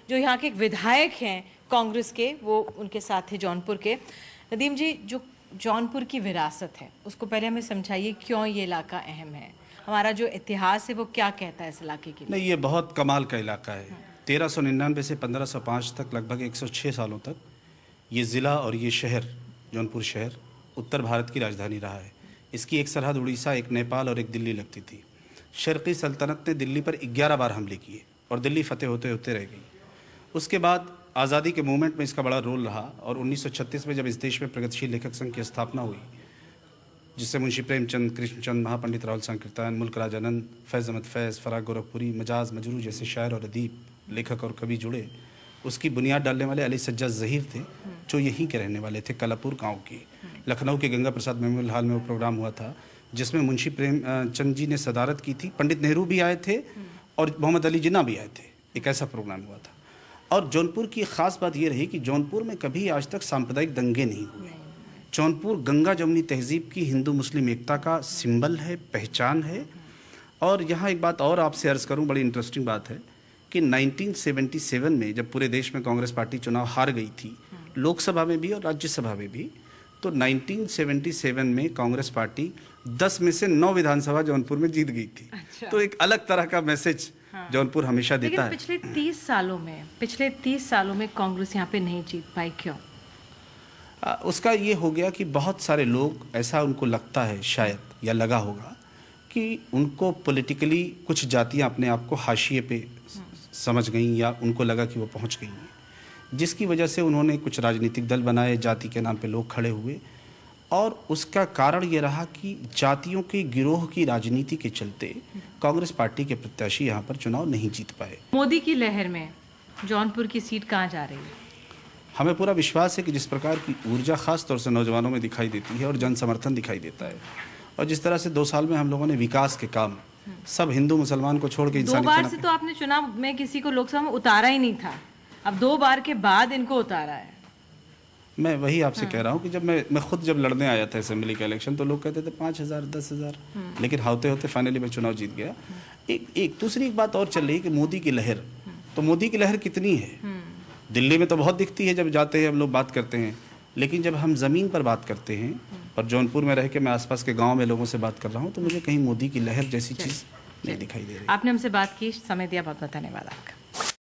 जो यहाँ के एक विधायक हैं कांग्रेस के, वो उनके साथ थे जौनपुर के। नदीम जी, जो जौनपुर की विरासत है उसको पहले हमें समझाइए, क्यों ये इलाका अहम है, हमारा जो इतिहास है वो क्या कहता है इस इलाके के लिए? नहीं, ये बहुत कमाल का इलाका है। 1399 से 1505 तक, लगभग 106 सालों तक ये ज़िला और ये शहर, जौनपुर शहर, उत्तर भारत की राजधानी रहा है। इसकी एक सरहद उड़ीसा, एक नेपाल और एक दिल्ली लगती थी। शर्क़ी सल्तनत ने दिल्ली पर 11 बार हमले किए और दिल्ली फतेह होते होते रह गई। उसके बाद आज़ादी के मूवमेंट में इसका बड़ा रोल रहा और 1936 में जब इस देश में प्रगतिशील लेखक संघ की स्थापना हुई, जिससे मुंशी प्रेमचंद, कृष्णचंद, महापंडित राहुल संकीर्तन, मुल्क राज आनंद, फैज़ अहमद फैज़, फराग गोरखपुरी, मजाज मजरू जैसे शायर और अदीब, लेखक और कवि जुड़े, उसकी बुनियाद डालने वाले अली सज्जाद ज़हीर थे, जो यहीं के रहने वाले थे, कलापुर गाँव के। लखनऊ के गंगा प्रसाद मेमोरियल हॉल में वो प्रोग्राम हुआ था, जिसमें मुंशी प्रेमचंद जी ने सदारत की थी, पंडित नेहरू भी आए थे और मोहम्मद अली जिन्ना भी आए थे। एक ऐसा प्रोग्राम हुआ था। और जौनपुर की ख़ास बात यह रही कि जौनपुर में कभी आज तक सांप्रदायिक दंगे नहीं हुए। जौनपुर गंगा जमुनी तहजीब की हिंदू मुस्लिम एकता का सिंबल है, पहचान है। और यहाँ एक बात और आपसे अर्ज़ करूँ, बड़ी इंटरेस्टिंग बात है कि 1977 में जब पूरे देश में कांग्रेस पार्टी चुनाव हार गई थी, लोकसभा में भी और राज्यसभा में भी, तो 1977 में कांग्रेस पार्टी 10 में से 9 विधानसभा जौनपुर में जीत गई थी। अच्छा। तो एक अलग तरह का मैसेज जौनपुर हमेशा देता है। पिछले 30 सालों में कांग्रेस यहाँ पे नहीं जीत पाई, क्यों? उसका ये हो गया कि बहुत सारे लोग, ऐसा उनको लगता है शायद, या लगा होगा कि उनको पॉलिटिकली कुछ जातियाँ अपने आप को हाशिए पे समझ गई, या उनको लगा कि वो पहुँच गई हैं, जिसकी वजह से उन्होंने कुछ राजनीतिक दल बनाए, जाति के नाम पे लोग खड़े हुए। और उसका कारण ये रहा कि जातियों के गिरोह की राजनीति के चलते कांग्रेस पार्टी के प्रत्याशी यहाँ पर चुनाव नहीं जीत पाए। मोदी की लहर में जौनपुर की सीट कहाँ जा रही है? हमें पूरा विश्वास है कि जिस प्रकार की ऊर्जा खास तौर से नौजवानों में दिखाई देती है और जन समर्थन दिखाई देता है, और जिस तरह से 2 साल में हम लोगों ने विकास के काम सब हिंदू मुसलमान को छोड़ के 2 बार से तो आपने चुनाव में किसी को लोकसभा में उतारा ही नहीं था, अब 2 बार के बाद इनको उतारा है। मैं वही आपसे कह रहा हूँ कि जब मैं खुद जब लड़ने आया था असेंबली का इलेक्शन, तो लोग कहते थे 5,000 10,000, लेकिन होते होते फाइनली मैं चुनाव जीत गया। एक दूसरी एक बात और चल रही है कि मोदी की लहर, तो मोदी की लहर कितनी है? दिल्ली में तो बहुत दिखती है, जब जाते हैं हम लोग बात करते हैं, लेकिन जब हम ज़मीन पर बात करते हैं, और जौनपुर में रह के मैं आसपास के गाँव में लोगों से बात कर रहा हूँ, तो मुझे कहीं मोदी की लहर जैसी चीज़ नहीं दिखाई दे रही। आपने हमसे बात की, समय दिया, बहुत बहुत धन्यवाद आपका।